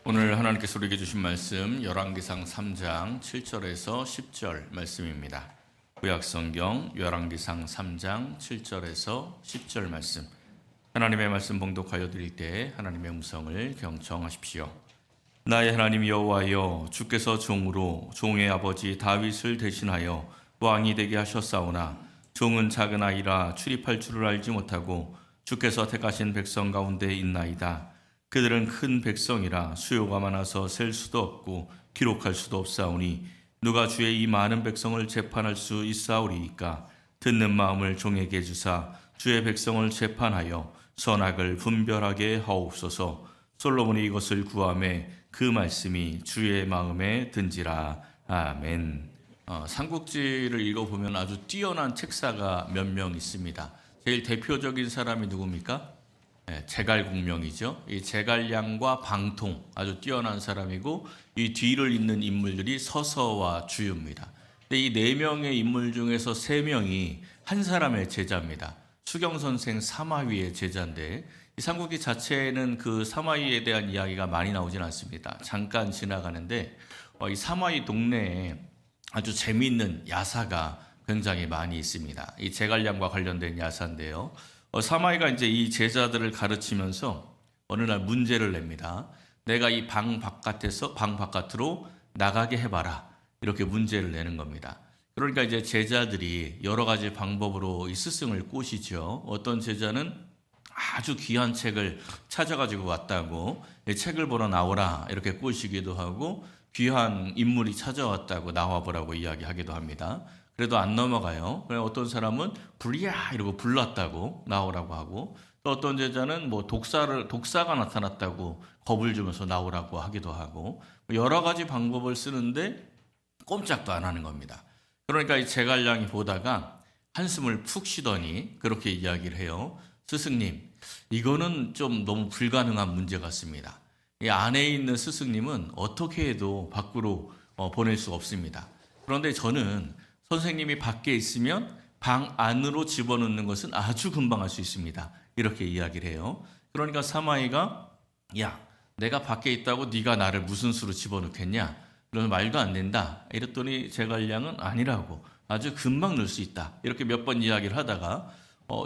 오늘 하나님께서 우리에게 주신 말씀 열왕기상 3장 7절에서 10절 말씀입니다. 구약성경 열왕기상 3장 7절에서 10절 말씀, 하나님의 말씀 봉독하여 드릴 때 하나님의 음성을 경청하십시오. 나의 하나님 여호와여, 주께서 종으로 종의 아버지 다윗을 대신하여 왕이 되게 하셨사오나 종은 작은 아이라 출입할 줄을 알지 못하고 주께서 택하신 백성 가운데 있나이다. 그들은 큰 백성이라 수요가 많아서 셀 수도 없고 기록할 수도 없사오니 누가 주의 이 많은 백성을 재판할 수 있사오리이까. 듣는 마음을 종에게 주사 주의 백성을 재판하여 선악을 분별하게 하옵소서. 솔로몬이 이것을 구하매 그 말씀이 주의 마음에 든지라. 아멘. 삼국지를 읽어보면 아주 뛰어난 책사가 몇 명 있습니다. 제일 대표적인 사람이 누굽니까? 제갈공명이죠. 이 제갈량과 방통, 아주 뛰어난 사람이고, 이 뒤를 잇는 인물들이 서서와 주유입니다. 근데 이 네 명의 인물 중에서 세 명이 한 사람의 제자입니다. 수경 선생 사마위의 제자인데, 이 삼국지 자체에는 그 사마위에 대한 이야기가 많이 나오진 않습니다. 잠깐 지나가는데, 이 사마위 동네에 아주 재미있는 야사가 굉장히 많이 있습니다. 이 제갈량과 관련된 야사인데요. 사마이가 이제 이 제자들을 가르치면서 어느 날 문제를 냅니다. 내가 이 방 바깥으로 나가게 해봐라. 이렇게 문제를 내는 겁니다. 그러니까 이제 제자들이 여러 가지 방법으로 이 스승을 꼬시죠. 어떤 제자는 아주 귀한 책을 찾아가지고 왔다고 책을 보러 나오라 이렇게 꼬시기도 하고, 귀한 인물이 찾아왔다고 나와보라고 이야기하기도 합니다. 그래도 안 넘어가요. 어떤 사람은 불이야 이러고 불났다고 나오라고 하고, 또 어떤 제자는 뭐 독사가 나타났다고 겁을 주면서 나오라고 하기도 하고, 여러 가지 방법을 쓰는데 꼼짝도 안 하는 겁니다. 그러니까 이 제갈량이 보다가 한숨을 푹 쉬더니 그렇게 이야기를 해요. 스승님, 이거는 좀 너무 불가능한 문제 같습니다. 이 안에 있는 스승님은 어떻게 해도 밖으로 보낼 수 없습니다. 그런데 저는 선생님이 밖에 있으면 방 안으로 집어넣는 것은 아주 금방 할 수 있습니다. 이렇게 이야기를 해요. 그러니까 사마이가, 야, 내가 밖에 있다고 네가 나를 무슨 수로 집어넣겠냐? 그러면 말도 안 된다. 이랬더니 제갈량은 아니라고, 아주 금방 넣을 수 있다. 이렇게 몇 번 이야기를 하다가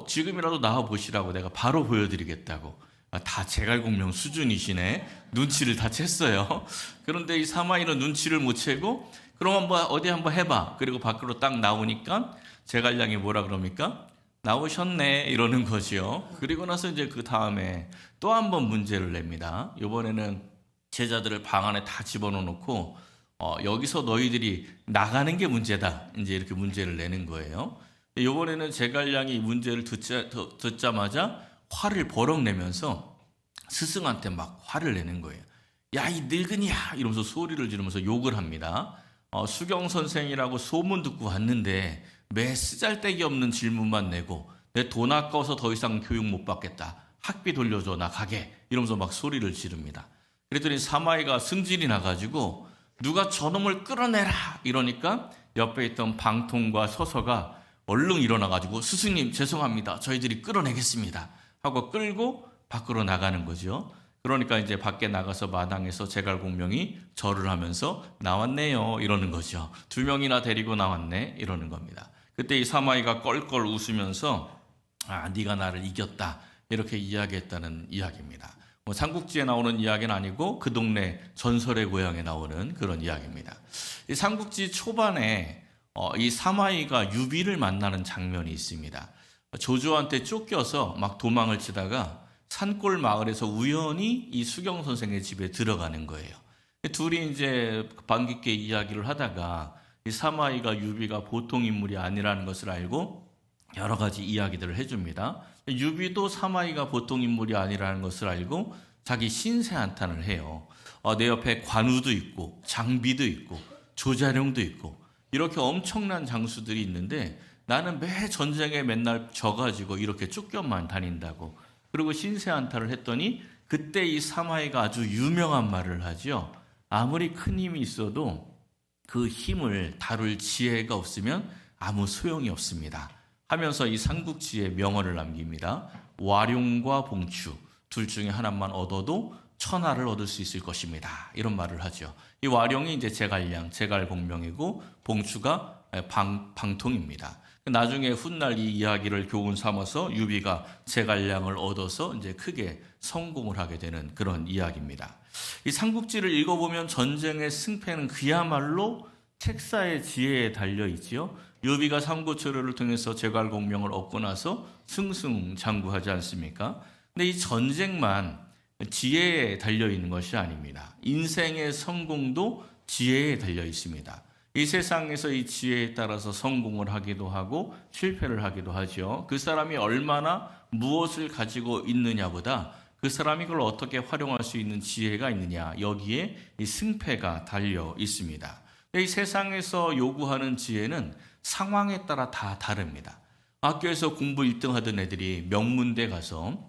지금이라도 나와 보시라고 내가 바로 보여드리겠다고. 다 제갈공명 수준이시네. 눈치를 다 챘어요. 그런데 이 사마이는 눈치를 못 채고, 그럼 어디 한번 해봐. 그리고 밖으로 딱 나오니까 제갈량이 뭐라 그럽니까? 나오셨네 이러는 거죠. 그리고 나서 이제 그 다음에 또 한 번 문제를 냅니다. 이번에는 제자들을 방 안에 다 집어넣어 놓고 여기서 너희들이 나가는 게 문제다. 이제 이렇게 문제를 내는 거예요. 이번에는 제갈량이 문제를 듣자마자 화를 버럭 내면서 스승한테 막 화를 내는 거예요. 야, 이 늙은이야! 이러면서 소리를 지르면서 욕을 합니다. 수경 선생이라고 소문 듣고 왔는데 매 쓰잘데기 없는 질문만 내고 내 돈 아까워서 더 이상 교육 못 받겠다. 학비 돌려줘, 나 가게. 이러면서 막 소리를 지릅니다. 그랬더니 사마이가 승질이 나가지고 누가 저놈을 끌어내라! 이러니까 옆에 있던 방통과 서서가 얼른 일어나가지고 스승님 죄송합니다. 저희들이 끌어내겠습니다. 하고 끌고 밖으로 나가는 거죠. 그러니까 이제 밖에 나가서 마당에서 제갈공명이 절을 하면서 나왔네요 이러는 거죠. 2명이나 데리고 나왔네 이러는 겁니다. 그때 이 사마이가 껄껄 웃으면서 네가 나를 이겼다 이렇게 이야기했다는 이야기입니다. 삼국지에 나오는 이야기는 아니고 그 동네 전설의 고향에 나오는 그런 이야기입니다. 이 삼국지 초반에 이 사마이가 유비를 만나는 장면이 있습니다. 조조한테 쫓겨서 막 도망을 치다가 산골 마을에서 우연히 이 수경 선생의 집에 들어가는 거예요. 둘이 이제 반갑게 이야기를 하다가 이 사마이가 유비가 보통 인물이 아니라는 것을 알고 여러 가지 이야기들을 해줍니다. 유비도 사마이가 보통 인물이 아니라는 것을 알고 자기 신세 한탄을 해요. 내 옆에 관우도 있고 장비도 있고 조자룡도 있고 이렇게 엄청난 장수들이 있는데 나는 매 전쟁에 맨날 져가지고 이렇게 쫓겨만 다닌다고. 그리고 신세 한탄을 했더니 그때 이 사마이가 아주 유명한 말을 하죠. 아무리 큰 힘이 있어도 그 힘을 다룰 지혜가 없으면 아무 소용이 없습니다. 하면서 이 삼국지에 명언을 남깁니다. 와룡과 봉추 둘 중에 하나만 얻어도 천하를 얻을 수 있을 것입니다. 이런 말을 하죠. 이 와룡이 이제 제갈량, 제갈공명이고 봉추가 방통입니다. 나중에 훗날 이 이야기를 교훈 삼아서 유비가 제갈량을 얻어서 이제 크게 성공을 하게 되는 그런 이야기입니다. 이 삼국지를 읽어보면 전쟁의 승패는 그야말로 책사의 지혜에 달려 있지요. 유비가 삼고초려를 통해서 제갈공명을 얻고 나서 승승장구하지 않습니까? 근데 이 전쟁만 지혜에 달려 있는 것이 아닙니다. 인생의 성공도 지혜에 달려 있습니다. 이 세상에서 이 지혜에 따라서 성공을 하기도 하고 실패를 하기도 하죠. 그 사람이 얼마나 무엇을 가지고 있느냐보다 그 사람이 그걸 어떻게 활용할 수 있는 지혜가 있느냐, 여기에 이 승패가 달려 있습니다. 이 세상에서 요구하는 지혜는 상황에 따라 다 다릅니다. 학교에서 공부 1등 하던 애들이 명문대 가서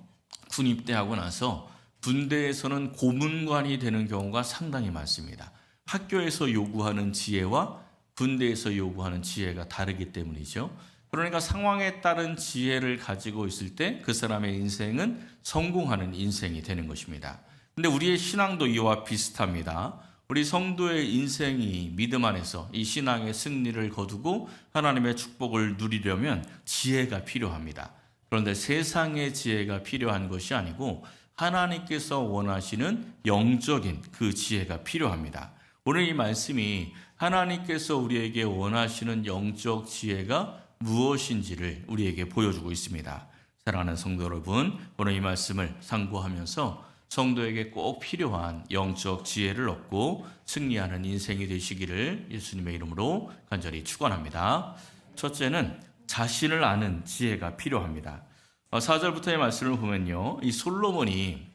군입대하고 나서 군대에서는 고문관이 되는 경우가 상당히 많습니다. 학교에서 요구하는 지혜와 군대에서 요구하는 지혜가 다르기 때문이죠. 그러니까 상황에 따른 지혜를 가지고 있을 때 그 사람의 인생은 성공하는 인생이 되는 것입니다. 근데 우리의 신앙도 이와 비슷합니다. 우리 성도의 인생이 믿음 안에서 이 신앙의 승리를 거두고 하나님의 축복을 누리려면 지혜가 필요합니다. 그런데 세상의 지혜가 필요한 것이 아니고 하나님께서 원하시는 영적인 그 지혜가 필요합니다. 오늘 이 말씀이 하나님께서 우리에게 원하시는 영적 지혜가 무엇인지를 우리에게 보여주고 있습니다. 사랑하는 성도 여러분, 오늘 이 말씀을 상고하면서 성도에게 꼭 필요한 영적 지혜를 얻고 승리하는 인생이 되시기를 예수님의 이름으로 간절히 축원합니다. 첫째는 자신을 아는 지혜가 필요합니다. 4절부터의 말씀을 보면요, 이 솔로몬이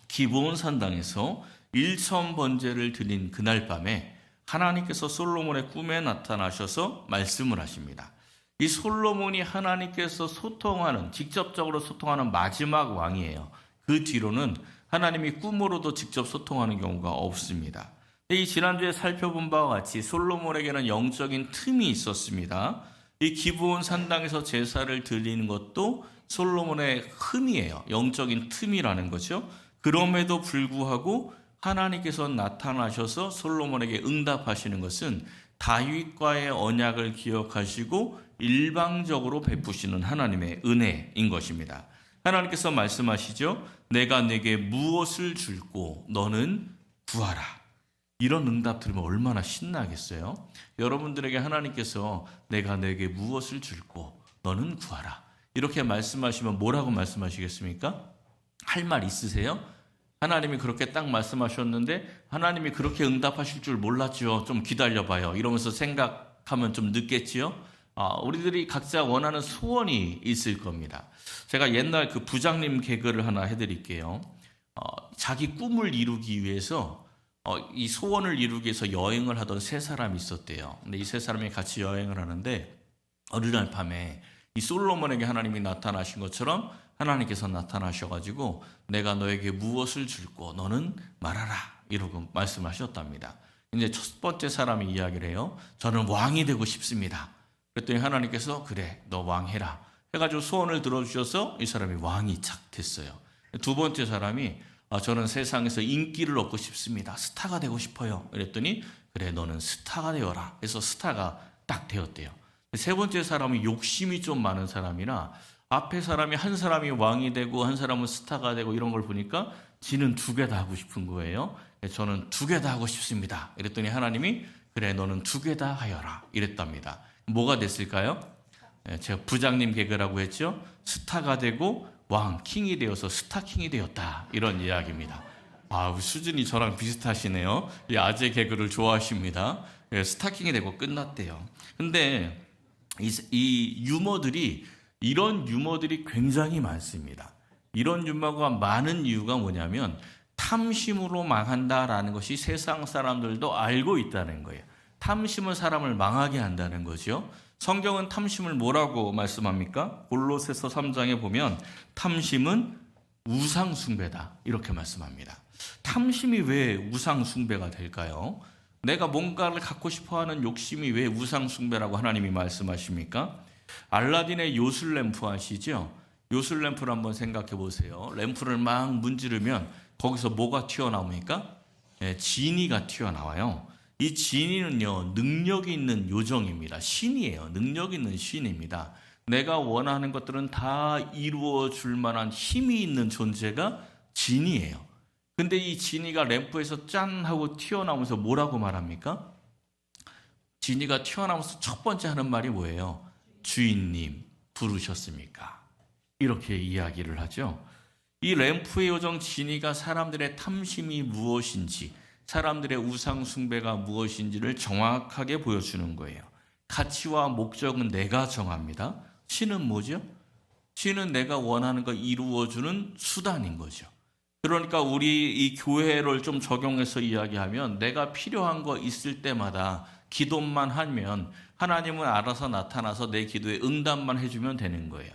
기브온 산당에서 일천 번제를 드린 그날 밤에 하나님께서 솔로몬의 꿈에 나타나셔서 말씀을 하십니다. 이 솔로몬이 하나님께서 직접적으로 소통하는 마지막 왕이에요. 그 뒤로는 하나님이 꿈으로도 직접 소통하는 경우가 없습니다. 이 지난주에 살펴본 바와 같이 솔로몬에게는 영적인 틈이 있었습니다. 이 기브온 산당에서 제사를 드리는 것도 솔로몬의 흠이에요. 영적인 틈이라는 거죠. 그럼에도 불구하고 하나님께서 나타나셔서 솔로몬에게 응답하시는 것은 다윗과의 언약을 기억하시고 일방적으로 베푸시는 하나님의 은혜인 것입니다. 하나님께서 말씀하시죠. 내가 내게 무엇을 줄고 너는 구하라. 이런 응답 들으면 얼마나 신나겠어요? 여러분들에게 하나님께서 내가 내게 무엇을 줄고 너는 구하라. 이렇게 말씀하시면 뭐라고 말씀하시겠습니까? 할 말 있으세요? 하나님이 그렇게 딱 말씀하셨는데 하나님이 그렇게 응답하실 줄 몰랐죠. 좀 기다려봐요. 이러면서 생각하면 좀 늦겠지요. 우리들이 각자 원하는 소원이 있을 겁니다. 제가 옛날 그 부장님 개그를 하나 해드릴게요. 자기 꿈을 이루기 위해서 이 소원을 이루기 위해서 여행을 하던 세 사람이 있었대요. 근데 이 세 사람이 같이 여행을 하는데 어느 날 밤에 이 솔로몬에게 하나님이 나타나신 것처럼 하나님께서 나타나셔가지고 내가 너에게 무엇을 줄고 너는 말하라 이러고 말씀하셨답니다. 이제 첫 번째 사람이 이야기를 해요. 저는 왕이 되고 싶습니다. 그랬더니 하나님께서 그래 너 왕해라 해가지고 소원을 들어주셔서 이 사람이 왕이 착 됐어요. 두 번째 사람이 저는 세상에서 인기를 얻고 싶습니다. 스타가 되고 싶어요. 그랬더니 그래 너는 스타가 되어라 해서 스타가 딱 되었대요. 세 번째 사람은 욕심이 좀 많은 사람이라 앞에 사람이 한 사람이 왕이 되고 한 사람은 스타가 되고 이런 걸 보니까 지는 두 개 다 하고 싶은 거예요. 저는 두 개 다 하고 싶습니다. 이랬더니 하나님이 그래 너는 두 개 다 하여라 이랬답니다. 뭐가 됐을까요? 제가 부장님 개그라고 했죠. 스타가 되고 왕, 킹이 되어서 스타킹이 되었다 이런 이야기입니다. 수준이 저랑 비슷하시네요. 이 아재 개그를 좋아하십니다. 스타킹이 되고 끝났대요. 근데 이 유머들이 이런 유머들이 굉장히 많습니다. 이런 유머가 많은 이유가 뭐냐면 탐심으로 망한다라는 것이 세상 사람들도 알고 있다는 거예요. 탐심은 사람을 망하게 한다는 거죠. 성경은 탐심을 뭐라고 말씀합니까? 골로새서 3장에 보면 탐심은 우상 숭배다 이렇게 말씀합니다. 탐심이 왜 우상 숭배가 될까요? 내가 뭔가를 갖고 싶어하는 욕심이 왜 우상 숭배라고 하나님이 말씀하십니까? 알라딘의 요술 램프 아시죠? 요술 램프를 한번 생각해 보세요. 램프를 막 문지르면 거기서 뭐가 튀어나옵니까? 지니가 튀어나와요. 이 지니는요, 능력 있는 요정입니다. 신이에요. 능력 있는 신입니다. 내가 원하는 것들은 다 이루어 줄 만한 힘이 있는 존재가 지니예요. 근데 이 지니가 램프에서 짠 하고 튀어나오면서 뭐라고 말합니까? 지니가 튀어나오면서 첫 번째 하는 말이 뭐예요? 주인님 부르셨습니까? 이렇게 이야기를 하죠. 이 램프의 요정 지니가 사람들의 탐심이 무엇인지, 사람들의 우상 숭배가 무엇인지를 정확하게 보여주는 거예요. 가치와 목적은 내가 정합니다. 신은 뭐죠? 신은 내가 원하는 거 이루어주는 수단인 거죠. 그러니까 우리 이 교회를 좀 적용해서 이야기하면 내가 필요한 거 있을 때마다 기도만 하면 하나님은 알아서 나타나서 내 기도에 응답만 해주면 되는 거예요.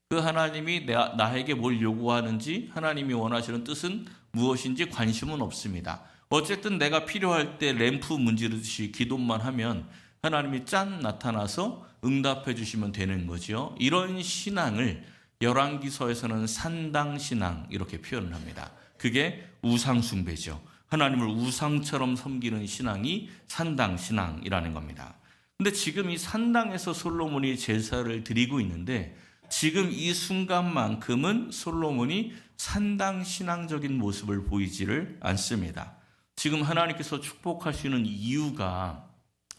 그 하나님이 나에게 뭘 요구하는지, 하나님이 원하시는 뜻은 무엇인지 관심은 없습니다. 어쨌든 내가 필요할 때 램프 문지르듯이 기도만 하면 하나님이 짠 나타나서 응답해 주시면 되는 거죠. 이런 신앙을 열왕기서에서는 산당신앙 이렇게 표현을 합니다. 그게 우상숭배죠. 하나님을 우상처럼 섬기는 신앙이 산당신앙이라는 겁니다. 근데 지금 이 산당에서 솔로몬이 제사를 드리고 있는데 지금 이 순간만큼은 솔로몬이 산당신앙적인 모습을 보이지를 않습니다. 지금 하나님께서 축복하시는 이유가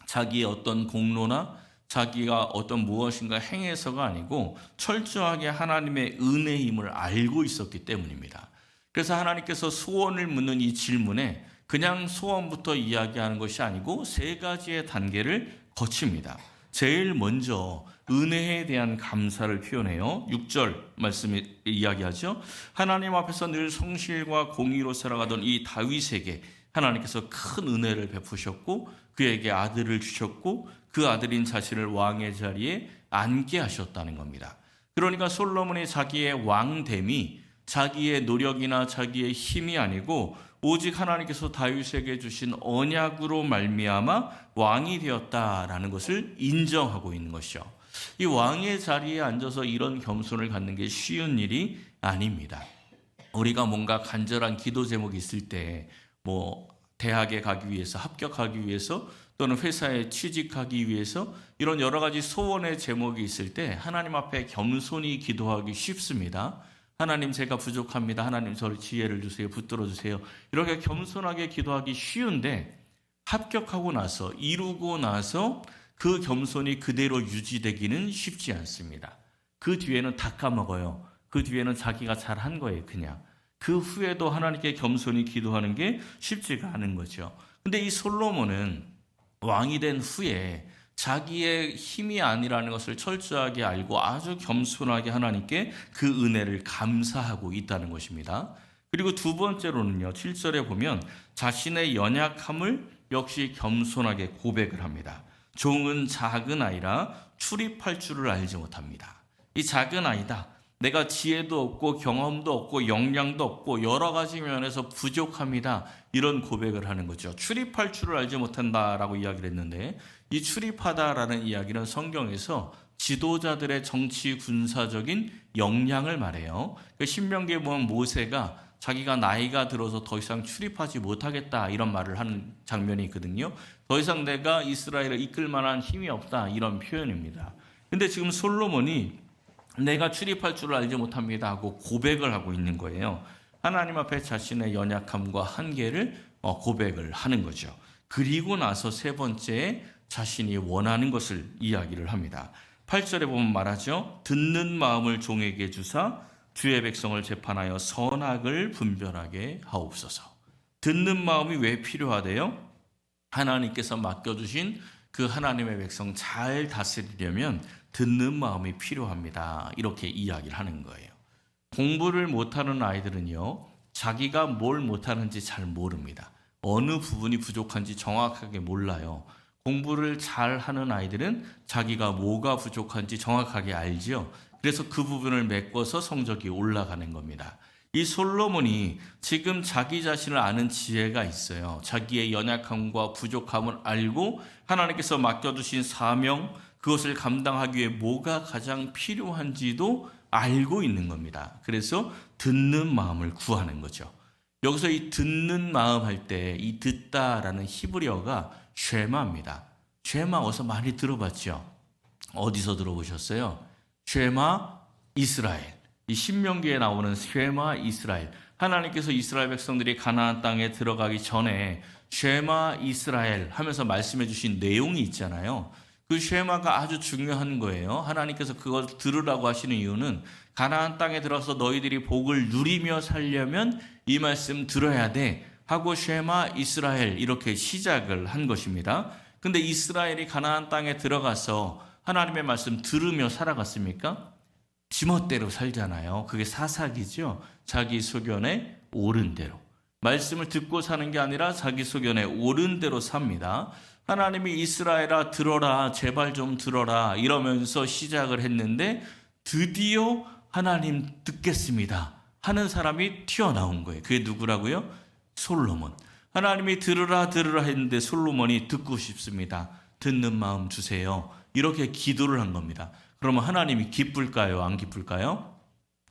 자기의 어떤 공로나 자기가 어떤 무엇인가 행해서가 아니고 철저하게 하나님의 은혜임을 알고 있었기 때문입니다. 그래서 하나님께서 소원을 묻는 이 질문에 그냥 소원부터 이야기하는 것이 아니고 세 가지의 단계를 거칩니다. 제일 먼저 은혜에 대한 감사를 표현해요. 6절 말씀이 이야기하죠. 하나님 앞에서 늘 성실과 공의로 살아가던 이 다윗에게 하나님께서 큰 은혜를 베푸셨고 그에게 아들을 주셨고 그 아들인 자신을 왕의 자리에 앉게 하셨다는 겁니다. 그러니까 솔로몬이 자기의 왕됨이 자기의 노력이나 자기의 힘이 아니고 오직 하나님께서 다윗에게 주신 언약으로 말미암아 왕이 되었다라는 것을 인정하고 있는 것이죠. 이 왕의 자리에 앉아서 이런 겸손을 갖는 게 쉬운 일이 아닙니다. 우리가 뭔가 간절한 기도 제목이 있을 때 대학에 가기 위해서, 합격하기 위해서 또는 회사에 취직하기 위해서 이런 여러 가지 소원의 제목이 있을 때 하나님 앞에 겸손히 기도하기 쉽습니다. 하나님 제가 부족합니다. 하나님 저를 지혜를 주세요. 붙들어 주세요. 이렇게 겸손하게 기도하기 쉬운데 합격하고 나서 이루고 나서 그 겸손이 그대로 유지되기는 쉽지 않습니다. 그 뒤에는 다 까먹어요. 그 뒤에는 자기가 잘한 거예요. 그냥. 그 후에도 하나님께 겸손히 기도하는 게 쉽지가 않은 거죠. 근데 이 솔로몬은 왕이 된 후에 자기의 힘이 아니라는 것을 철저하게 알고 아주 겸손하게 하나님께 그 은혜를 감사하고 있다는 것입니다. 그리고 두 번째로는요, 7절에 보면 자신의 연약함을 역시 겸손하게 고백을 합니다. 종은 작은 아이라 출입할 줄을 알지 못합니다. 이 작은 아이다. 내가 지혜도 없고 경험도 없고 역량도 없고 여러 가지 면에서 부족합니다. 이런 고백을 하는 거죠. 출입할 줄을 알지 못한다라고 이야기를 했는데 이 출입하다라는 이야기는 성경에서 지도자들의 정치 군사적인 역량을 말해요. 신명기에 보면 모세가 자기가 나이가 들어서 더 이상 출입하지 못하겠다 이런 말을 하는 장면이 있거든요. 더 이상 내가 이스라엘을 이끌 만한 힘이 없다 이런 표현입니다. 근데 지금 솔로몬이 내가 출입할 줄을 알지 못합니다 하고 고백을 하고 있는 거예요. 하나님 앞에 자신의 연약함과 한계를 고백을 하는 거죠. 그리고 나서 세 번째 자신이 원하는 것을 이야기를 합니다. 8절에 보면 말하죠. 듣는 마음을 종에게 주사 주의 백성을 재판하여 선악을 분별하게 하옵소서. 듣는 마음이 왜 필요하대요? 하나님께서 맡겨주신 그 하나님의 백성 잘 다스리려면 듣는 마음이 필요합니다. 이렇게 이야기를 하는 거예요. 공부를 못하는 아이들은요, 자기가 뭘 못하는지 잘 모릅니다. 어느 부분이 부족한지 정확하게 몰라요. 공부를 잘하는 아이들은 자기가 뭐가 부족한지 정확하게 알지요. 그래서 그 부분을 메꿔서 성적이 올라가는 겁니다. 이 솔로몬이 지금 자기 자신을 아는 지혜가 있어요. 자기의 연약함과 부족함을 알고 하나님께서 맡겨두신 사명, 그것을 감당하기 위해 뭐가 가장 필요한지도 알고 있는 겁니다. 그래서 듣는 마음을 구하는 거죠. 여기서 이 듣는 마음 할 때 이 듣다라는 히브리어가 쉐마입니다. 쉐마 어서 많이 들어봤죠? 어디서 들어보셨어요? 쉐마 이스라엘. 이 신명기에 나오는 쉐마 이스라엘. 하나님께서 이스라엘 백성들이 가나안 땅에 들어가기 전에 쉐마 이스라엘 하면서 말씀해 주신 내용이 있잖아요. 그 쉐마가 아주 중요한 거예요. 하나님께서 그걸 들으라고 하시는 이유는 가나안 땅에 들어서 너희들이 복을 누리며 살려면 이 말씀 들어야 돼 하고 쉐마 이스라엘 이렇게 시작을 한 것입니다. 근데 이스라엘이 가나안 땅에 들어가서 하나님의 말씀 들으며 살아갔습니까? 지멋대로 살잖아요. 그게 사사기죠. 자기 소견에 옳은 대로. 말씀을 듣고 사는 게 아니라 자기 소견에 옳은 대로 삽니다. 하나님이 이스라엘아 들어라, 제발 좀 들어라 이러면서 시작을 했는데 드디어 하나님 듣겠습니다 하는 사람이 튀어나온 거예요. 그게 누구라고요? 솔로몬. 하나님이 들으라 했는데 솔로몬이 듣고 싶습니다. 듣는 마음 주세요. 이렇게 기도를 한 겁니다. 그러면 하나님이 기쁠까요? 안 기쁠까요?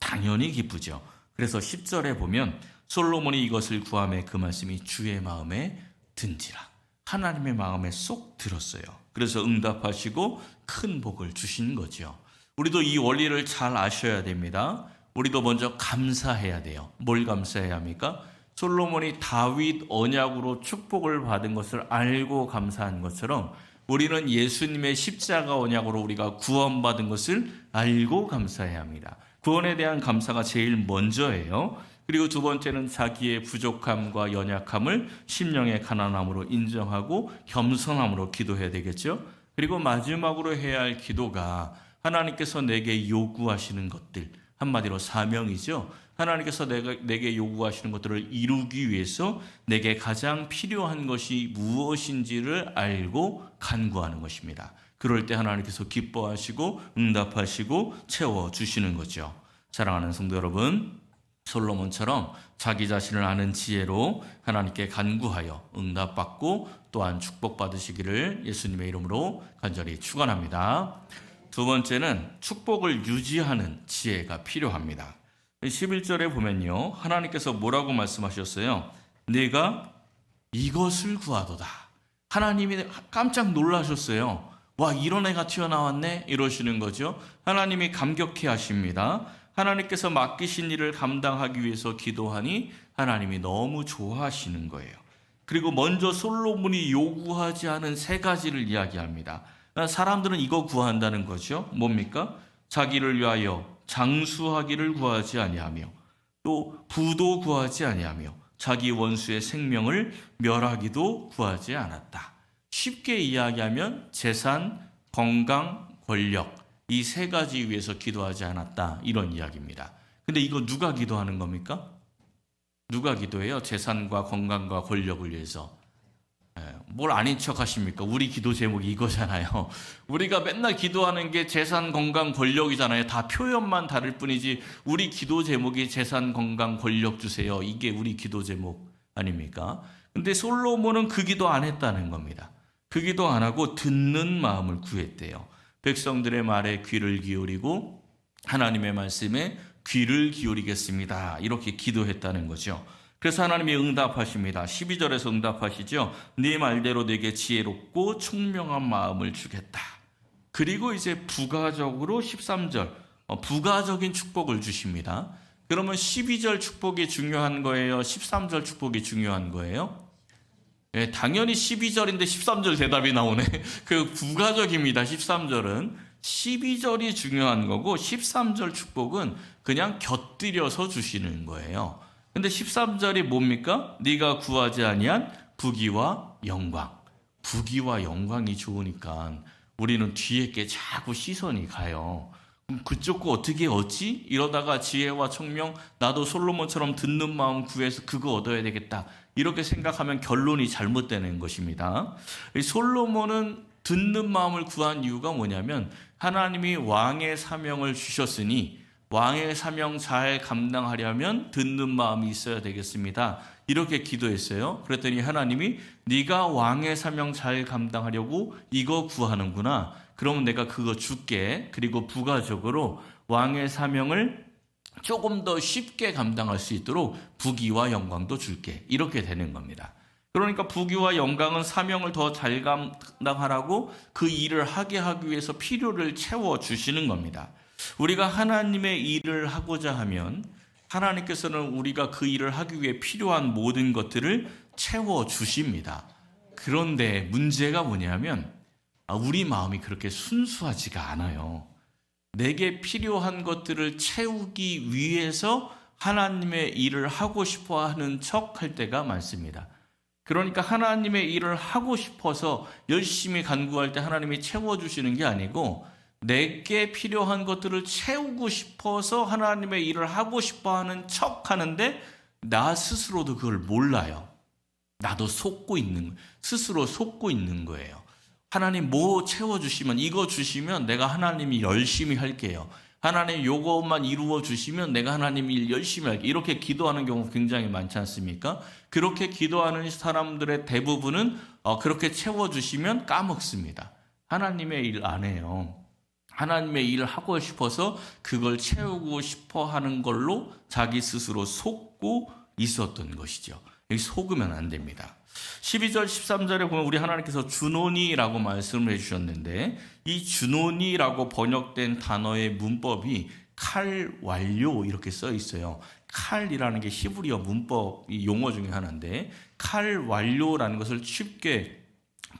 당연히 기쁘죠. 그래서 10절에 보면 솔로몬이 이것을 구하매 그 말씀이 주의 마음에 든지라. 하나님의 마음에 쏙 들었어요. 그래서 응답하시고 큰 복을 주신 거죠. 우리도 이 원리를 잘 아셔야 됩니다. 우리도 먼저 감사해야 돼요. 뭘 감사해야 합니까? 솔로몬이 다윗 언약으로 축복을 받은 것을 알고 감사한 것처럼 우리는 예수님의 십자가 언약으로 우리가 구원받은 것을 알고 감사해야 합니다. 구원에 대한 감사가 제일 먼저예요. 그리고 두 번째는 자기의 부족함과 연약함을 심령의 가난함으로 인정하고 겸손함으로 기도해야 되겠죠. 그리고 마지막으로 해야 할 기도가 하나님께서 내게 요구하시는 것들, 한마디로 사명이죠. 하나님께서 내게 요구하시는 것들을 이루기 위해서 내게 가장 필요한 것이 무엇인지를 알고 간구하는 것입니다. 그럴 때 하나님께서 기뻐하시고 응답하시고 채워주시는 거죠. 사랑하는 성도 여러분, 솔로몬처럼 자기 자신을 아는 지혜로 하나님께 간구하여 응답받고 또한 축복받으시기를 예수님의 이름으로 간절히 축원합니다. 두 번째는 축복을 유지하는 지혜가 필요합니다. 11절에 보면요, 하나님께서 뭐라고 말씀하셨어요? 내가 이것을 구하도다. 하나님이 깜짝 놀라셨어요. 와, 이런 애가 튀어나왔네? 이러시는 거죠. 하나님이 감격해 하십니다. 하나님께서 맡기신 일을 감당하기 위해서 기도하니 하나님이 너무 좋아하시는 거예요. 그리고 먼저 솔로몬이 요구하지 않은 세 가지를 이야기합니다. 사람들은 이거 구한다는 거죠. 뭡니까? 자기를 위하여 장수하기를 구하지 아니하며 또 부도 구하지 아니하며 자기 원수의 생명을 멸하기도 구하지 않았다. 쉽게 이야기하면 재산, 건강, 권력 이 세 가지 위해서 기도하지 않았다. 이런 이야기입니다. 근데 이거 누가 기도하는 겁니까? 누가 기도해요? 재산과 건강과 권력을 위해서. 뭘 아닌 척 하십니까? 우리 기도 제목이 이거잖아요. 우리가 맨날 기도하는 게 재산, 건강, 권력이잖아요. 다 표현만 다를 뿐이지 우리 기도 제목이 재산, 건강, 권력 주세요. 이게 우리 기도 제목 아닙니까? 근데 솔로몬은 그 기도 안 했다는 겁니다. 그 기도 안 하고 듣는 마음을 구했대요. 백성들의 말에 귀를 기울이고 하나님의 말씀에 귀를 기울이겠습니다. 이렇게 기도했다는 거죠. 그래서 하나님이 응답하십니다. 12절에서 응답하시죠. 네 말대로 내게 지혜롭고 총명한 마음을 주겠다. 그리고 이제 부가적으로 13절 부가적인 축복을 주십니다. 그러면 12절 축복이 중요한 거예요? 13절 축복이 중요한 거예요? 네, 당연히 12절인데 13절 대답이 나오네. 그 부가적입니다. 13절은 12절이 중요한 거고 13절 축복은 그냥 곁들여서 주시는 거예요. 근데 13절이 뭡니까? 네가 구하지 아니한 부귀와 영광. 부귀와 영광이 좋으니까 우리는 뒤에 게 자꾸 시선이 가요. 그럼 그쪽 거 어떻게 얻지? 이러다가 지혜와 총명, 나도 솔로몬처럼 듣는 마음 구해서 그거 얻어야 되겠다. 이렇게 생각하면 결론이 잘못되는 것입니다. 솔로몬은 듣는 마음을 구한 이유가 뭐냐면 하나님이 왕의 사명을 주셨으니 왕의 사명 잘 감당하려면 듣는 마음이 있어야 되겠습니다. 이렇게 기도했어요. 그랬더니 하나님이 네가 왕의 사명 잘 감당하려고 이거 구하는구나. 그러면 내가 그거 줄게. 그리고 부가적으로 왕의 사명을 조금 더 쉽게 감당할 수 있도록 부귀와 영광도 줄게. 이렇게 되는 겁니다. 그러니까 부귀와 영광은 사명을 더 잘 감당하라고 그 일을 하게 하기 위해서 필요를 채워주시는 겁니다. 우리가 하나님의 일을 하고자 하면 하나님께서는 우리가 그 일을 하기 위해 필요한 모든 것들을 채워주십니다. 그런데 문제가 뭐냐면 우리 마음이 그렇게 순수하지가 않아요. 내게 필요한 것들을 채우기 위해서 하나님의 일을 하고 싶어 하는 척 할 때가 많습니다. 그러니까 하나님의 일을 하고 싶어서 열심히 간구할 때 하나님이 채워주시는 게 아니고 내게 필요한 것들을 채우고 싶어서 하나님의 일을 하고 싶어 하는 척 하는데 나 스스로도 그걸 몰라요. 나도 스스로 속고 있는 거예요. 하나님 뭐 채워주시면 이거 주시면 내가 하나님이 열심히 할게요. 하나님 요것만 이루어 주시면 내가 하나님 일 열심히 할게요. 이렇게 기도하는 경우 굉장히 많지 않습니까? 그렇게 기도하는 사람들의 대부분은 그렇게 채워주시면 까먹습니다. 하나님의 일 안 해요. 하나님의 일을 하고 싶어서 그걸 채우고 싶어 하는 걸로 자기 스스로 속고 있었던 것이죠. 여기 속으면 안 됩니다. 12절 13절에 보면 우리 하나님께서 주노니라고 말씀을 해주셨는데 이 주노니라고 번역된 단어의 문법이 칼 완료 이렇게 써 있어요. 칼이라는 게 히브리어 문법 용어 중에 하나인데 칼 완료라는 것을 쉽게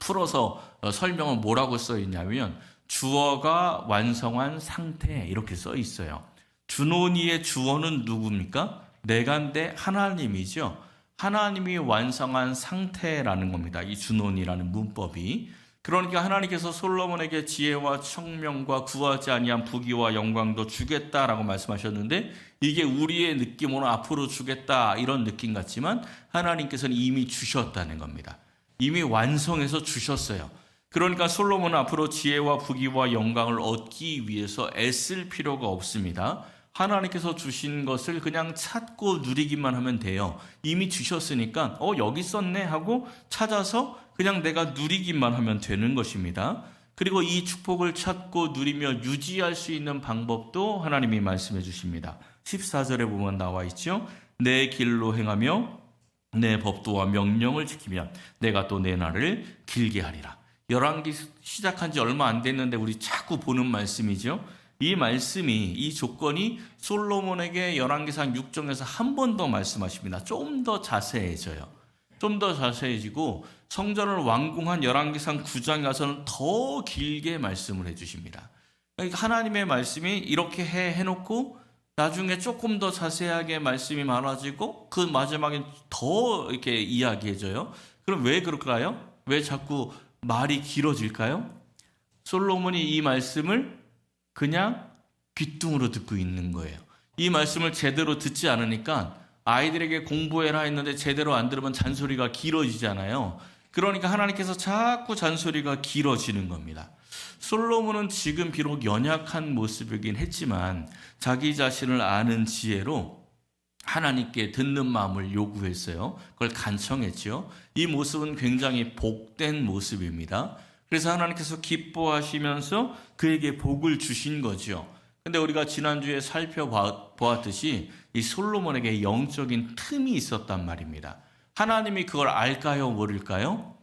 풀어서 설명은 뭐라고 써 있냐면 주어가 완성한 상태 이렇게 써 있어요. 주노니의 주어는 누굽니까? 내간데 하나님이죠. 하나님이 완성한 상태라는 겁니다. 이 주노니라는 문법이. 그러니까 하나님께서 솔로몬에게 지혜와 청명과 구하지 아니한 부귀와 영광도 주겠다라고 말씀하셨는데 이게 우리의 느낌으로 앞으로 주겠다 이런 느낌 같지만 하나님께서는 이미 주셨다는 겁니다. 이미 완성해서 주셨어요. 그러니까 솔로몬은 앞으로 지혜와 부귀와 영광을 얻기 위해서 애쓸 필요가 없습니다. 하나님께서 주신 것을 그냥 찾고 누리기만 하면 돼요. 이미 주셨으니까 여기 있었네 하고 찾아서 그냥 내가 누리기만 하면 되는 것입니다. 그리고 이 축복을 찾고 누리며 유지할 수 있는 방법도 하나님이 말씀해 주십니다. 14절에 보면 나와 있죠. 내 길로 행하며 내 법도와 명령을 지키면 내가 또 내 날을 길게 하리라. 열왕기 시작한 지 얼마 안 됐는데 우리 자꾸 보는 말씀이죠. 이 말씀이 이 조건이 솔로몬에게 열왕기상 6장에서 한 번 더 말씀하십니다. 좀 더 자세해져요. 좀 더 자세해지고 성전을 완공한 열왕기상 9장에 가서는 더 길게 말씀을 해주십니다. 그러니까 하나님의 말씀이 이렇게 해놓고 나중에 조금 더 자세하게 말씀이 많아지고 그 마지막에 더 이렇게 이야기해줘요. 그럼 왜 그럴까요? 왜 자꾸 말이 길어질까요? 솔로몬이 이 말씀을 그냥 귀뚱으로 듣고 있는 거예요. 이 말씀을 제대로 듣지 않으니까 아이들에게 공부해라 했는데 제대로 안 들으면 잔소리가 길어지잖아요. 그러니까 하나님께서 자꾸 잔소리가 길어지는 겁니다. 솔로몬은 지금 비록 연약한 모습이긴 했지만 자기 자신을 아는 지혜로 하나님께 듣는 마음을 요구했어요. 그걸 간청했죠. 이 모습은 굉장히 복된 모습입니다. 그래서 하나님께서 기뻐하시면서 그에게 복을 주신 거죠. 근데 우리가 지난주에 살펴보았듯이 이 솔로몬에게 영적인 틈이 있었단 말입니다. 하나님이 그걸 알까요? 모를까요?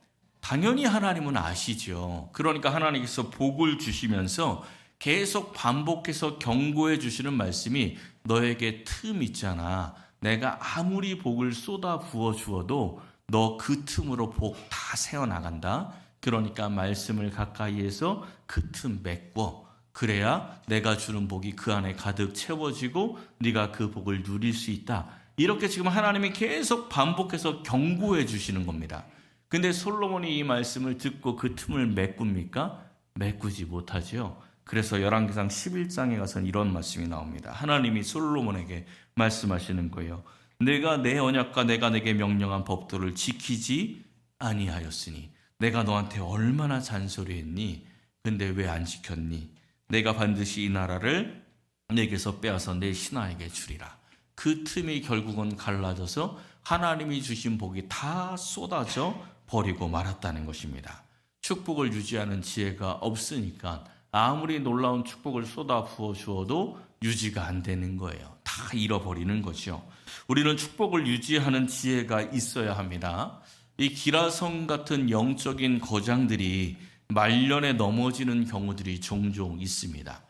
당연히 하나님은 아시죠. 그러니까 하나님께서 복을 주시면서 계속 반복해서 경고해 주시는 말씀이 너에게 틈 있잖아. 내가 아무리 복을 쏟아 부어 주어도 너 그 틈으로 복 다 새어나간다. 그러니까 말씀을 가까이에서 그 틈 메꿔. 그래야 내가 주는 복이 그 안에 가득 채워지고 네가 그 복을 누릴 수 있다. 이렇게 지금 하나님이 계속 반복해서 경고해 주시는 겁니다. 근데 솔로몬이 이 말씀을 듣고 그 틈을 메꿉니까? 메꾸지 못하죠. 그래서 열왕기상 11장에 가서는 이런 말씀이 나옵니다. 하나님이 솔로몬에게 말씀하시는 거예요. 내가 내 언약과 내가 내게 명령한 법도를 지키지 아니하였으니 내가 너한테 얼마나 잔소리했니? 근데 왜 안 지켰니? 내가 반드시 이 나라를 내게서 빼앗아 내 신하에게 주리라. 그 틈이 결국은 갈라져서 하나님이 주신 복이 다 쏟아져 버리고 말았다는 것입니다. 축복을 유지하는 지혜가 없으니까 아무리 놀라운 축복을 쏟아 부어 주어도 유지가 안 되는 거예요. 다 잃어버리는 거죠. 우리는 축복을 유지하는 지혜가 있어야 합니다. 이 기라성 같은 영적인 거장들이 말년에 넘어지는 경우들이 종종 있습니다.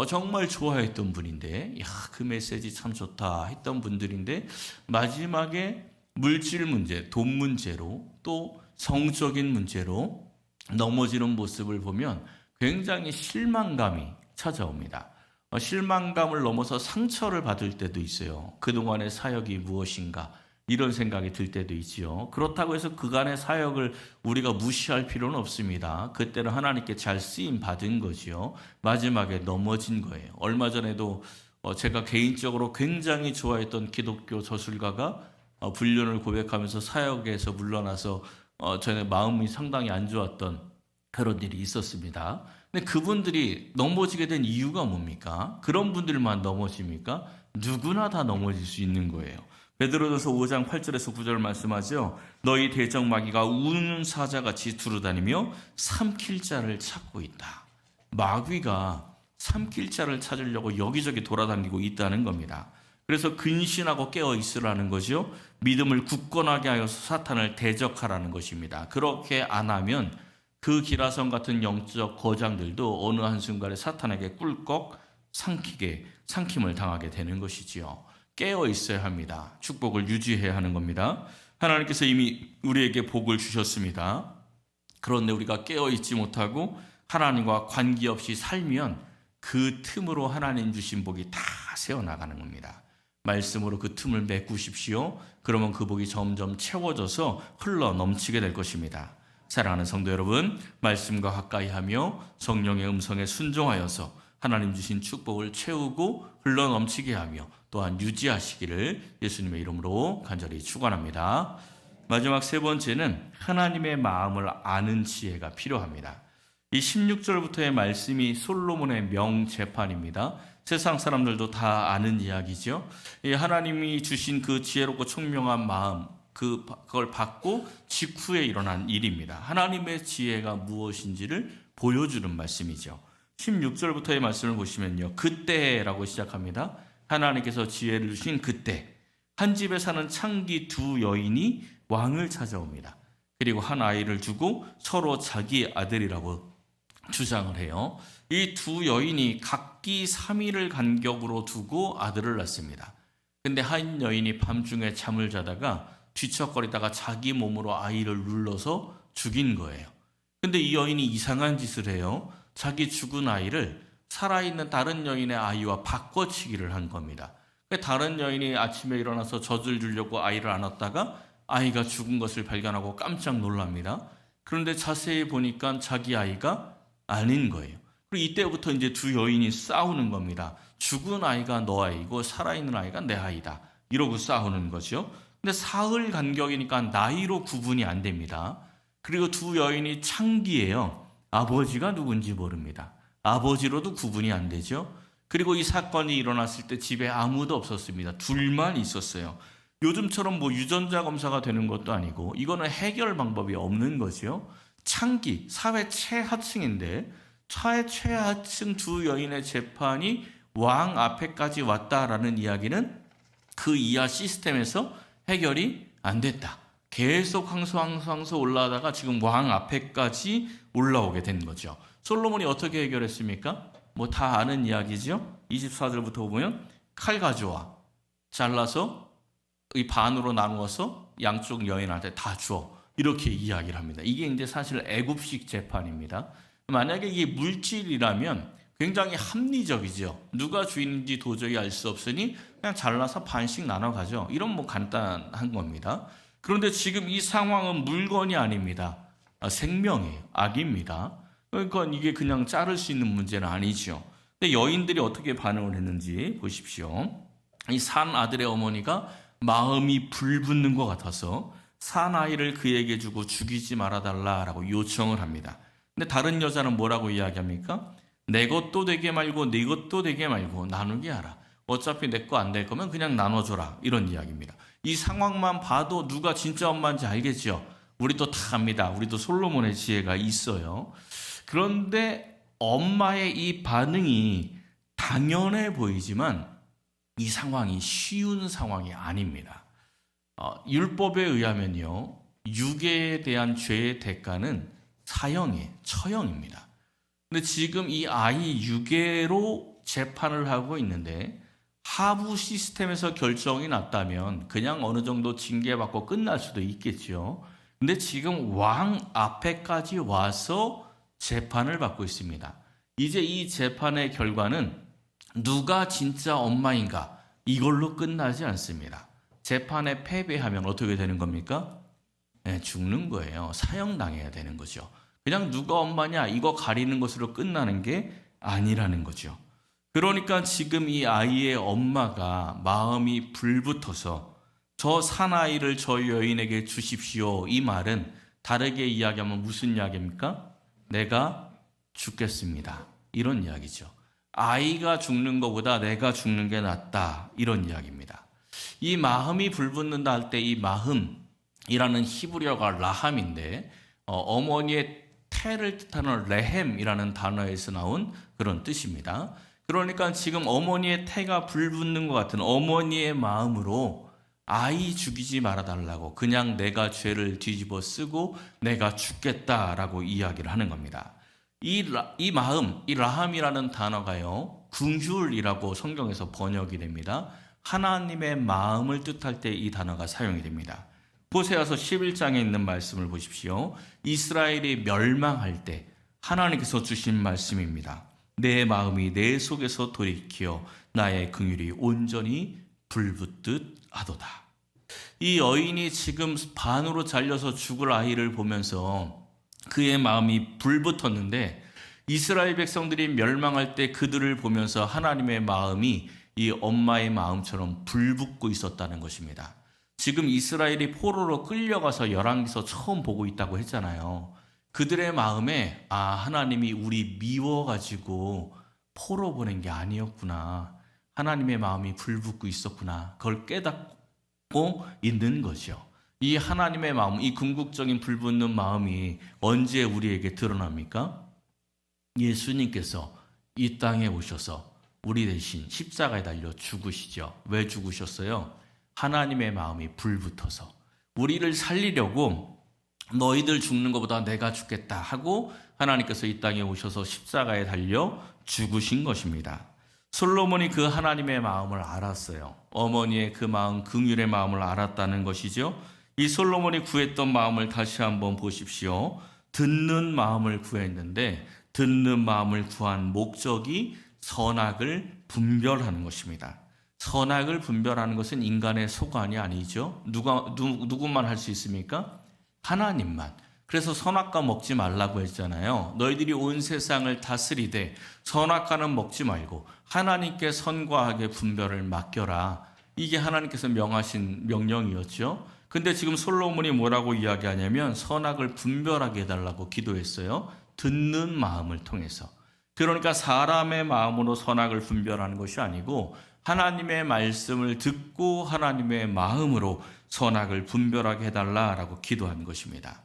정말 좋아했던 분인데, 그 메시지 참 좋다 했던 분들인데, 마지막에 물질 문제, 돈 문제로 또 성적인 문제로 넘어지는 모습을 보면 굉장히 실망감이 찾아옵니다. 실망감을 넘어서 상처를 받을 때도 있어요. 그동안의 사역이 무엇인가 이런 생각이 들 때도 있지요. 그렇다고 해서 그간의 사역을 우리가 무시할 필요는 없습니다. 그때는 하나님께 잘 쓰임 받은 거지요. 마지막에 넘어진 거예요. 얼마 전에도 제가 개인적으로 굉장히 좋아했던 기독교 저술가가 불륜을 고백하면서 사역에서 물러나서 저의 마음이 상당히 안 좋았던 그런 일이 있었습니다. 근데 그분들이 넘어지게 된 이유가 뭡니까? 그런 분들만 넘어집니까? 누구나 다 넘어질 수 있는 거예요. 베드로전서 5장 8절에서 9절 말씀하죠. 너희 대적 마귀가 우는 사자같이 두루다니며 삼킬 자를 찾고 있다. 마귀가 삼킬 자를 찾으려고 여기저기 돌아다니고 있다는 겁니다. 그래서 근신하고 깨어 있으라는 거죠. 믿음을 굳건하게 하여서 사탄을 대적하라는 것입니다. 그렇게 안 하면 그 기라성 같은 영적 거장들도 어느 한순간에 사탄에게 꿀꺽 삼킴을 당하게 되는 것이지요. 깨어 있어야 합니다. 축복을 유지해야 하는 겁니다. 하나님께서 이미 우리에게 복을 주셨습니다. 그런데 우리가 깨어 있지 못하고 하나님과 관계없이 살면 그 틈으로 하나님 주신 복이 다 새어나가는 겁니다. 말씀으로 그 틈을 메꾸십시오. 그러면 그 복이 점점 채워져서 흘러 넘치게 될 것입니다. 사랑하는 성도 여러분, 말씀과 가까이 하며 성령의 음성에 순종하여서 하나님 주신 축복을 채우고 흘러 넘치게 하며 또한 유지하시기를 예수님의 이름으로 간절히 축원합니다. 마지막 세 번째는 하나님의 마음을 아는 지혜가 필요합니다. 이 16절부터의 말씀이 솔로몬의 명재판입니다. 세상 사람들도 다 아는 이야기죠. 하나님이 주신 그 지혜롭고 총명한 마음, 그걸 받고 직후에 일어난 일입니다. 하나님의 지혜가 무엇인지를 보여주는 말씀이죠. 16절부터의 말씀을 보시면요. 그때라고 시작합니다. 하나님께서 지혜를 주신 그때 한 집에 사는 창기 두 여인이 왕을 찾아옵니다. 그리고 한 아이를 두고 서로 자기 아들이라고 주장을 해요. 이 두 여인이 각기 3일을 간격으로 두고 아들을 낳습니다. 근데 한 여인이 밤중에 잠을 자다가 뒤척거리다가 자기 몸으로 아이를 눌러서 죽인 거예요. 근데 이 여인이 이상한 짓을 해요. 자기 죽은 아이를 살아있는 다른 여인의 아이와 바꿔치기를 한 겁니다. 다른 여인이 아침에 일어나서 젖을 주려고 아이를 안았다가 아이가 죽은 것을 발견하고 깜짝 놀랍니다. 그런데 자세히 보니까 자기 아이가 아닌 거예요. 그리고 이때부터 이제 두 여인이 싸우는 겁니다. 죽은 아이가 너 아이고 살아있는 아이가 내 아이다. 이러고 싸우는 거죠. 근데 사흘 간격이니까 나이로 구분이 안 됩니다. 그리고 두 여인이 창기예요. 아버지가 누군지 모릅니다. 아버지로도 구분이 안 되죠. 그리고 이 사건이 일어났을 때 집에 아무도 없었습니다. 둘만 있었어요. 요즘처럼 유전자 검사가 되는 것도 아니고 이거는 해결 방법이 없는 거죠. 창기, 사회 최하층인데 사회 최하층 두 여인의 재판이 왕 앞에까지 왔다라는 이야기는 그 이하 시스템에서 해결이 안 됐다. 계속 항소 올라가다가 지금 왕 앞에까지 올라오게 된 거죠. 솔로몬이 어떻게 해결했습니까? 다 아는 이야기죠. 24절부터 보면 칼 가져와 잘라서 이 반으로 나누어서 양쪽 여인한테 다 줘. 이렇게 이야기를 합니다. 이게 이제 사실 애굽식 재판입니다. 만약에 이게 물질이라면 굉장히 합리적이죠. 누가 주인인지 도저히 알 수 없으니 그냥 잘라서 반씩 나눠 가죠. 이런 간단한 겁니다. 그런데 지금 이 상황은 물건이 아닙니다. 생명이에요. 악입니다. 그러니까 이게 그냥 자를 수 있는 문제는 아니죠. 근데 여인들이 어떻게 반응을 했는지 보십시오. 이 산 아들의 어머니가 마음이 불붙는 것 같아서 산 아이를 그에게 주고 죽이지 말아달라라고 요청을 합니다. 근데 다른 여자는 뭐라고 이야기합니까? 내 것도 되게 말고 네 것도 되게 말고 나누게 하라. 어차피 내 거 안 될 거면 그냥 나눠줘라. 이런 이야기입니다. 이 상황만 봐도 누가 진짜 엄마인지 알겠죠? 우리도 다 압니다. 우리도 솔로몬의 지혜가 있어요. 그런데 엄마의 이 반응이 당연해 보이지만 이 상황이 쉬운 상황이 아닙니다. 율법에 의하면요, 유괴에 대한 죄의 대가는 사형이에요, 처형입니다. 근데 지금 이 아이 유괴로 재판을 하고 있는데 하부 시스템에서 결정이 났다면 그냥 어느 정도 징계받고 끝날 수도 있겠죠. 근데 지금 왕 앞에까지 와서 재판을 받고 있습니다. 이제 이 재판의 결과는 누가 진짜 엄마인가 이걸로 끝나지 않습니다. 재판에 패배하면 어떻게 되는 겁니까? 네, 죽는 거예요. 사형당해야 되는 거죠. 그냥 누가 엄마냐 이거 가리는 것으로 끝나는 게 아니라는 거죠. 그러니까 지금 이 아이의 엄마가 마음이 불붙어서 저 사나이를 저 여인에게 주십시오. 이 말은 다르게 이야기하면 무슨 이야기입니까? 내가 죽겠습니다. 이런 이야기죠. 아이가 죽는 것보다 내가 죽는 게 낫다. 이런 이야기입니다. 이 마음이 불붙는다 할 때 이 마음이라는 히브리어가 라함인데 어머니의 태를 뜻하는 레헴이라는 단어에서 나온 그런 뜻입니다. 그러니까 지금 어머니의 태가 불붙는 것 같은 어머니의 마음으로 아이 죽이지 말아달라고 그냥 내가 죄를 뒤집어 쓰고 내가 죽겠다라고 이야기를 하는 겁니다. 이 마음, 이 라함이라는 단어가요, 긍휼이라고 성경에서 번역이 됩니다. 하나님의 마음을 뜻할 때 이 단어가 사용이 됩니다. 호세아서 11장에 있는 말씀을 보십시오. 이스라엘이 멸망할 때 하나님께서 주신 말씀입니다. 내 마음이 내 속에서 돌이켜 나의 긍휼이 온전히 불붙듯 하도다. 이 여인이 지금 반으로 잘려서 죽을 아이를 보면서 그의 마음이 불붙었는데 이스라엘 백성들이 멸망할 때 그들을 보면서 하나님의 마음이 이 엄마의 마음처럼 불붙고 있었다는 것입니다. 지금 이스라엘이 포로로 끌려가서 열왕기서 처음 보고 있다고 했잖아요. 그들의 마음에 하나님이 우리 미워가지고 포로 보낸 게 아니었구나. 하나님의 마음이 불붙고 있었구나. 그걸 깨닫고 있는 거죠. 이 하나님의 마음, 이 궁극적인 불붙는 마음이 언제 우리에게 드러납니까? 예수님께서 이 땅에 오셔서 우리 대신 십자가에 달려 죽으시죠. 왜 죽으셨어요? 하나님의 마음이 불붙어서 우리를 살리려고 너희들 죽는 것보다 내가 죽겠다 하고 하나님께서 이 땅에 오셔서 십자가에 달려 죽으신 것입니다. 솔로몬이 그 하나님의 마음을 알았어요. 어머니의 그 마음, 긍휼의 마음을 알았다는 것이죠. 이 솔로몬이 구했던 마음을 다시 한번 보십시오. 듣는 마음을 구했는데 듣는 마음을 구한 목적이 선악을 분별하는 것입니다. 선악을 분별하는 것은 인간의 소관이 아니죠. 누구만 할 수 있습니까? 하나님만. 그래서 선악과 먹지 말라고 했잖아요. 너희들이 온 세상을 다스리되 선악과는 먹지 말고 하나님께 선과 악의 분별을 맡겨라. 이게 하나님께서 명하신 명령이었죠. 근데 지금 솔로몬이 뭐라고 이야기하냐면 선악을 분별하게 해달라고 기도했어요. 듣는 마음을 통해서. 그러니까 사람의 마음으로 선악을 분별하는 것이 아니고 하나님의 말씀을 듣고 하나님의 마음으로 선악을 분별하게 해달라라고 기도한 것입니다.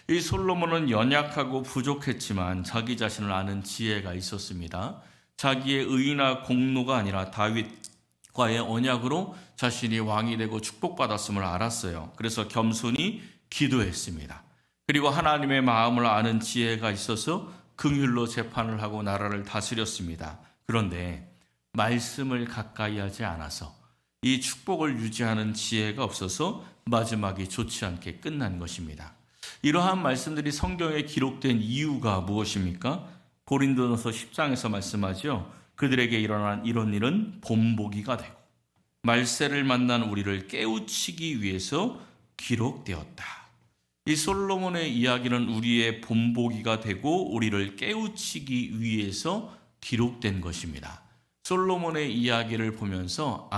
이 솔로몬은 연약하고 부족했지만 자기 자신을 아는 지혜가 있었습니다. 자기의 의나 공로가 아니라 다윗과의 언약으로 자신이 왕이 되고 축복받았음을 알았어요. 그래서 겸손히 기도했습니다. 그리고 하나님의 마음을 아는 지혜가 있어서 긍휼로 재판을 하고 나라를 다스렸습니다. 그런데 말씀을 가까이 하지 않아서 이 축복을 유지하는 지혜가 없어서 마지막이 좋지 않게 끝난 것입니다. 이러한 말씀들이 성경에 기록된 이유가 무엇입니까? 고린도전서 10장에서 말씀하죠. 그들에게 일어난 이런 일은 본보기가 되고 말세를 만난 우리를 깨우치기 위해서 기록되었다. 이 솔로몬의 이야기는 우리의 본보기가 되고 우리를 깨우치기 위해서 기록된 것입니다. 솔로몬의 이야기를 보면서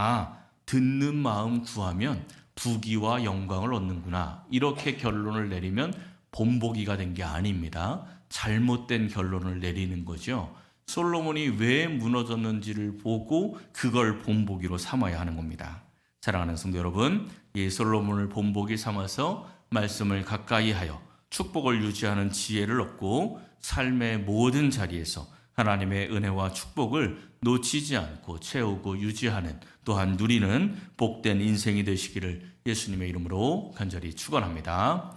듣는 마음 구하면 부귀와 영광을 얻는구나. 이렇게 결론을 내리면 본보기가 된 게 아닙니다. 잘못된 결론을 내리는 거죠. 솔로몬이 왜 무너졌는지를 보고 그걸 본보기로 삼아야 하는 겁니다. 사랑하는 성도 여러분, 이 솔로몬을 본보기 삼아서 말씀을 가까이 하여 축복을 유지하는 지혜를 얻고 삶의 모든 자리에서 하나님의 은혜와 축복을 놓치지 않고 채우고 유지하는, 또한 누리는 복된 인생이 되시기를 예수님의 이름으로 간절히 축원합니다.